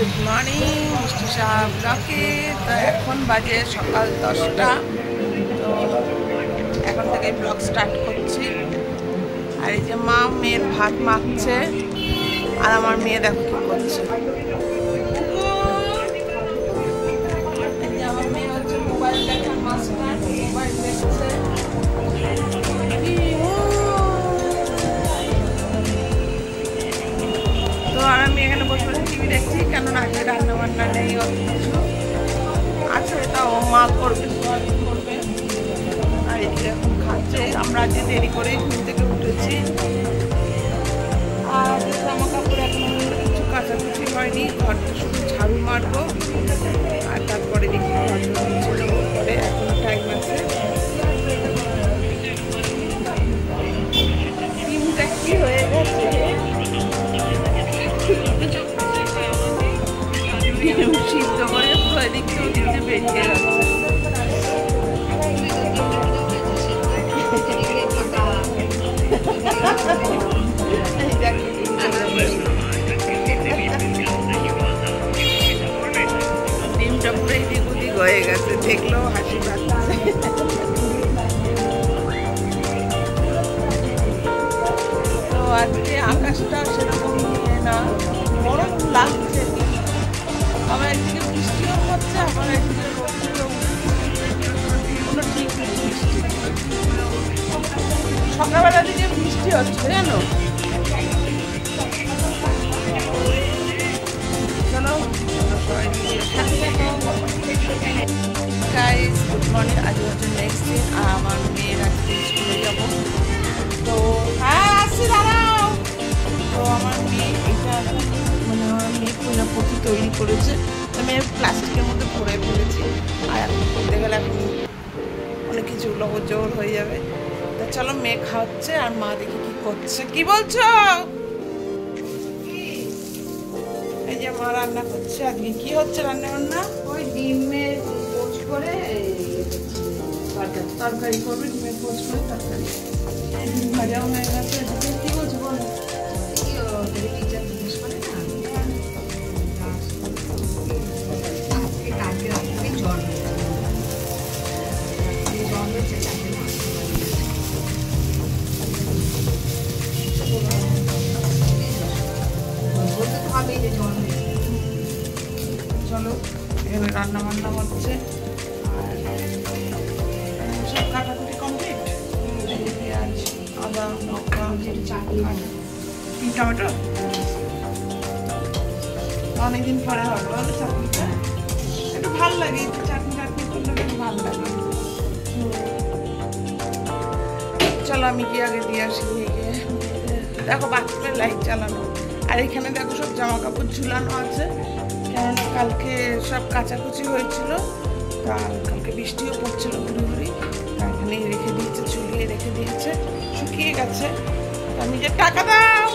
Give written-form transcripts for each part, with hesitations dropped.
Good morning মিষ্টি সাহেব ব্লকে। তো এখন বাজে সকাল 10টা। তো এখন থেকে ব্লগ স্টার্ট করছি। আর এই যে মা মেয়ের ভাত মাখছে, আর আমার মেয়ে দেখো কি করছে। আমার মেয়ে হচ্ছে মোবাইল দেখার মাস্টার, মোবাইল দেখছে। তো আর আমি এখানে বসে বসে টিভি দেখছি, কেননা আজকে রান্না বান্না নেই, অত কিছু আছে, তাও মা করবে করবে। আর এদিকে এখন খাচ্ছে। আমরা আজকে দেরি করেই ঘুম থেকে উঠেছি। আর জামা কাপড় এখন কিছু কাচাকুচি হয়নি, ঘরটা শুধু ঝাড়ু মারবো আর তারপরে দেখি ঘরটা মুছে দেবো। পরে এখনো টাইম আছে। ডিমটা কি হয়ে গেছে, সিদ্ধ করে এদিক থেকে ওদিক দিয়ে বেরিয়ে যাচ্ছে। ডিমটা পুরো এদিক ওদিক হয়ে গেছে, দেখলেও হাসি পাচ্ছে। তো আজকে আকাশটা সেরকম নিয়ে না, গরম লাগছে। আবার একদিকে বৃষ্টিও হচ্ছে, আবার একদিকে রোদও কোনো ঠিক নেই বৃষ্টি। সকালবেলা দিকে বৃষ্টি হচ্ছে জানো। চলো সবাই গাইস, গুড মর্নিং। আজ হচ্ছে নেক্সট দিন, আর আমার মেয়ের আজকে স্কুলে যাবো। তো হ্যাঁ আসছি, দাঁড়াও। তো আমার মেয়ে এটা মানে আমার মেয়ে প্রজাপতি তৈরি করেছে। আমি প্লাস্টিকের মধ্যে ভরে ফেলেছি, আর এখন করতে গেলে এখন অনেক কিছু জোর হয়ে যাবে। তা চলো, মেয়ে খাওয়াচ্ছে আর মা দেখি কি করছে। কি বলছো? এই যে মা রান্না করছে। আজকে কি হচ্ছে রান্না বান্না? ওই ডিমের পোচ করে তরকারি করবে, ডিমের পোচ করে তরকারি। ডিম ভাজাও হয়ে গেছে। কি বলছো বলো? জিজ্ঞেস করে না কালকে রাত্রে জ্বর হয়েছে, বলতে তো হবেই যে জ্বর হয়েছে। চলো, এখানে রান্না বান্না হচ্ছে আর সব কাটাকুটি কমপ্লিট। পেঁয়াজ, আদা, লঙ্কা, তিন টমেটো। অনেকদিন পরে হবে বলো চাটনিটা, একটু ভালো লাগে। একটু চাটনি টাটনি করলে একটু ভালো লাগে। চলো আমি কি আগে দিয়ে আসি। দেখো বাথরুমের লাইট চালানো, আর এখানে দেখো সব জামা কাপড় ঝুলানো আছে, কেননা কালকে সব কাচাকুচি হয়েছিল। তা কালকে বৃষ্টিও পড়ছিল ঘুরি ঘুরি, তা এখানে রেখে দিয়েছে, ঝুলিয়ে রেখে দিয়েছে, শুকিয়ে গেছে। আমি যে টাকা দাও,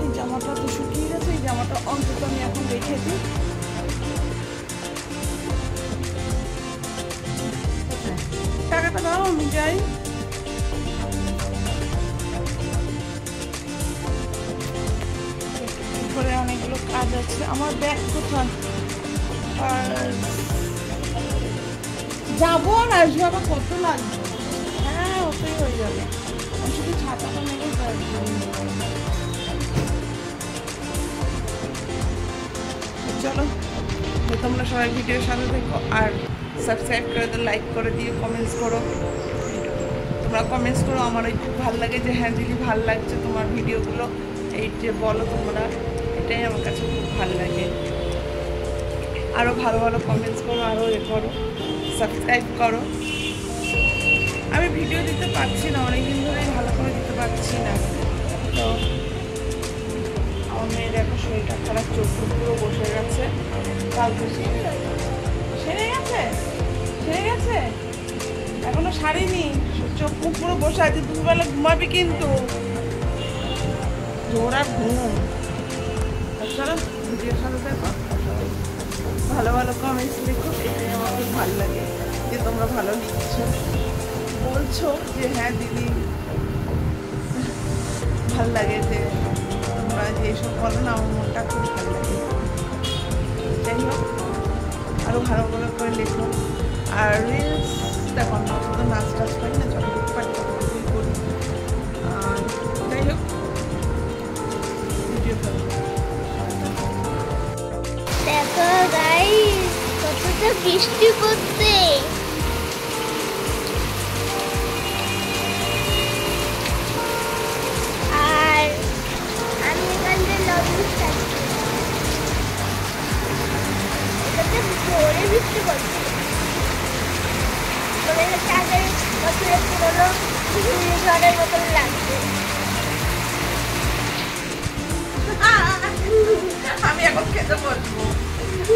এই জামাটা তো শুকিয়ে গেছে, এই জামাটা অন্তত আমি এখন রেখে দিই। টাকাটা দাও, আমি যাই। করে অনেকগুলো কাজ আছে। আমার ব্যাগ কোথায়? আর যাবো আর আসবো, আবার কত লাগবে? হ্যাঁ ওটাই হয়ে যাবে। আমি শুধু ছাতাটা নেবো। চলো, তোমরা সবাই ভিডিওর সাথে দেখো আর সাবস্ক্রাইব করে দাও, লাইক করে দিও, কমেন্টস করো। তোমরা কমেন্টস করো, আমার খুব ভালো লাগে যে হ্যাঁ দিদি ভালো লাগছে তোমার ভিডিওগুলো, এই যে বলো তোমরা, এটাই আমার কাছে খুব ভালো লাগে। আরও ভালো ভালো কমেন্টস করো, আরও এ করো, সাবস্ক্রাইব করো। আমি ভিডিও দিতে পারছি না, অনেকদিন ধরেই ভালো করে দিতে পারছি না। তো আমার মেয়ের দেখো শরীরটা খারাপ, চোখ পুরো বসে গেছে। কালকে সেরে গেছে, সেরে গেছে, এখনো সারিনি। চোখ মুখ পুরো বসে আছে। দুপুরবেলা ঘুমাবি কিন্তু, জোর আর ঘুম। চলো ভিডিওর সাথে দেখো, ভালো ভালো কমেন্টস লিখো, এটাই আমার খুব ভালো লাগে যে তোমরা ভালো লিখছো, বলছো যে হ্যাঁ দিদি ভাল লাগে যে তোমরা যে এসব বলো না, আমার মনটা খুব ভালো লাগে। যাই হোক, আরও ভালো ভালো করে লেখো। আর রিলস দেখো, আমরা তো নাচ টাচ পারি না, যতটুকু পারি ততটুকুই করি। আর যাই হোক, ভিডিও করো। দেখো গাইস, কতটা বৃষ্টি পড়ছে। আর আমি এখানে লবণ খাচ্ছি। এটাতে জোরে বৃষ্টি পড়ছে। মনে হচ্ছে আগের বছরের পুরোনো ঝড়ের মতন লাগছে। আমি এখন খেতে বসবো,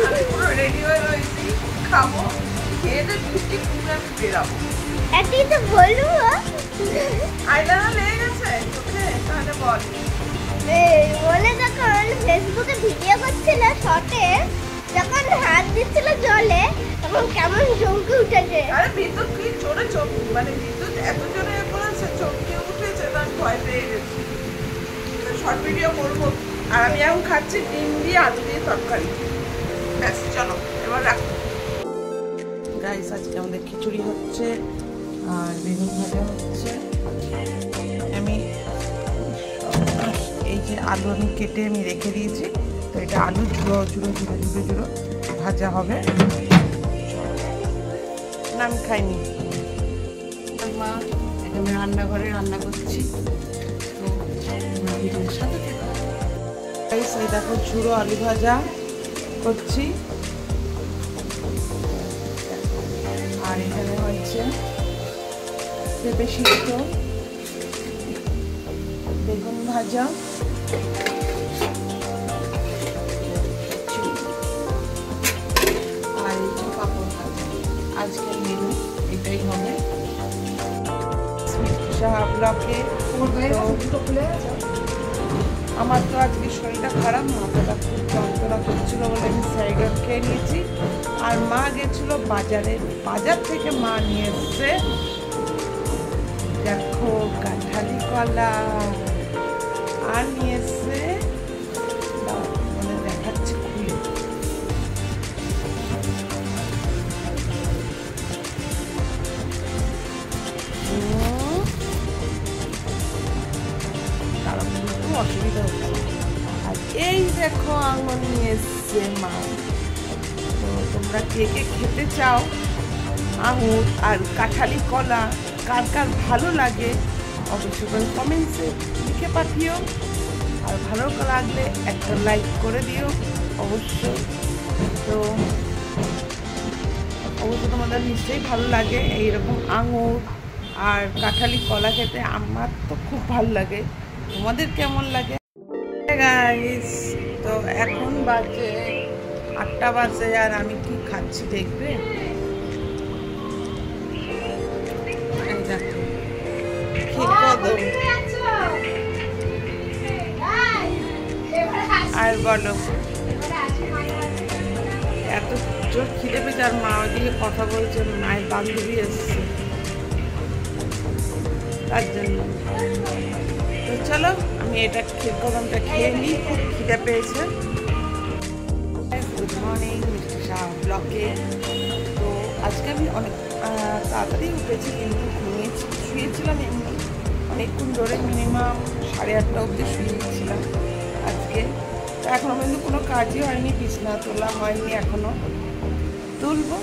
আমি পুরো রেডি হয়ে রয়েছি, খাবো, খেয়ে দিয়ে বৃষ্টি ঘুরে আমি বেরাবো। একই তো বলবো। আইলানা লেগে গেছে চোখে, তাহলে বল। বলে যখন ফেসবুকে ভিডিও করছিল শর্টে, যখন হাত দিচ্ছিল জলে, তখন কেমন চমকে উঠেছে। আরে বিদ্যুৎ কি জোরে মানে বিদ্যুৎ এত জোরে পড়েছে, চমকে উঠেছে, তার ভয় পেয়ে গেছি। শর্ট ভিডিও করবো। আর আমি এখন খাচ্ছি ডিম দিয়ে আলু দিয়ে তরকারি। ব্যাস, চলো এবার রাখো। গাইস, আজকে আমাদের খিচুড়ি হচ্ছে আর বেগুন ভাজা হচ্ছে। আমি এই যে আলু আমি কেটে আমি রেখে দিয়েছি, তো এটা আলু ঝুড়ো ঝুড়ো ঝুড়ো ঝুড়ো ঝুড়ো ভাজা হবে। না, আমি খাইনি। মা, আমি রান্নাঘরে রান্না করছি, তো ভিডিওর সাথে থেকো। গাইস, এই দেখো ঝুড়ো আলু ভাজা করছি। আর এখানে হচ্ছে পেঁপে সিদ্ধ, বেগুন ভাজা, আর এই যে পাঁপড় ভাজা। আজকের মেনু এটাই হবে। ব্লকে আমার তো আজকে শরীরটা খারাপ, মাথাটা খুব যন্ত্রণা করছিল বলে আমি সাইডার খেয়ে নিয়েছি। আর মা গেছিল বাজারে, বাজার থেকে মা নিয়ে এসছে দেখো কাঁঠালি কলা, আর নিয়ে এসছে মানে দেখাচ্ছে খুলে। কারণ একটু অসুবিধা হচ্ছে। আর এই দেখো আঙুর নিয়ে এসছে মা। তো তোমরা কে কে খেতে চাও আঙুর আর কাঁঠালি কলা, কার কার ভালো লাগে অবশ্যই করে কমেন্টসে লিখে পাঠিও। আর ভালো লাগলে একটা লাইক করে দিও অবশ্যই। তো অবশ্যই তোমাদের নিশ্চয়ই ভালো লাগে এইরকম আঙুর আর কাঁঠালি কলা খেতে। আমার তো খুব ভালো লাগে, তোমাদের কেমন লাগে গাইস? তো এখন বাজে 8টা বাজে, আর আমি কি খাচ্ছি দেখবে। এই দেখো ক্ষীরকদম। আর বলো, এত জোর খিদে পেয়েছে, আর মা ওইদিকে কথা বলছে, মায়ের বান্ধবী এসছে তার জন্য। তো চলো আমি এটা ক্ষীরকদমটা খেয়ে নিই, খুব খিদে পেয়েছে। গুড মর্নিং মিস্টার শাহ ব্লকে। তো আজকে আমি অনেক তাড়াতাড়ি উঠেছি, কিন্তু ঘুমিয়েছি, শুয়েছিলাম এমনি অনেকক্ষণ ধরে, মিনিমাম 8:30 অবধি শুয়েছিলাম আজকে। তো এখনও কিন্তু কোনো কাজই হয়নি, বিছনা তোলা হয়নি, এখনও তুলবো।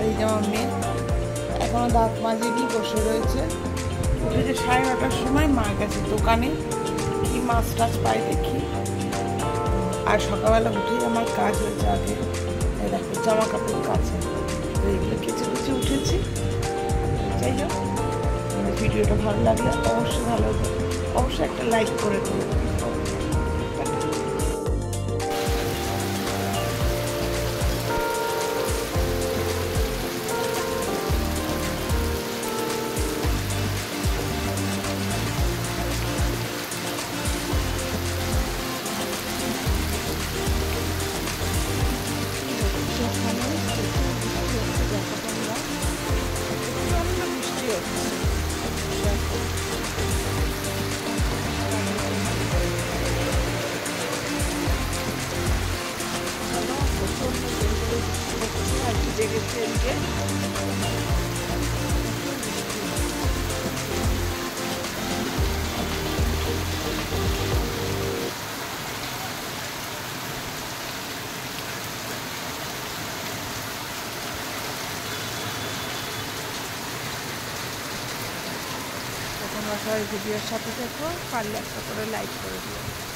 এই যে আমার মেয়ে এখনও দাঁত মাজিনি, বসে রয়েছে। উঠেছে 9:30টার সময়, মা গেছে দোকানে, কি মাছ টাছ পাই দেখি। আর সকালবেলা উঠেই আমার কাজ হয়েছে আগে, এই দেখো জামা কাপড় কাছে, তো এগুলো কেচে কেচে উঠেছি। যাই হোক, ভিডিওটা ভালো লাগলে অবশ্যই একটা লাইক করে দেবো। গেছে এদিকে। তোমরা সবাই ভিডিওর সাথে থেকো, পারলে একটা করে লাইক করে দিও।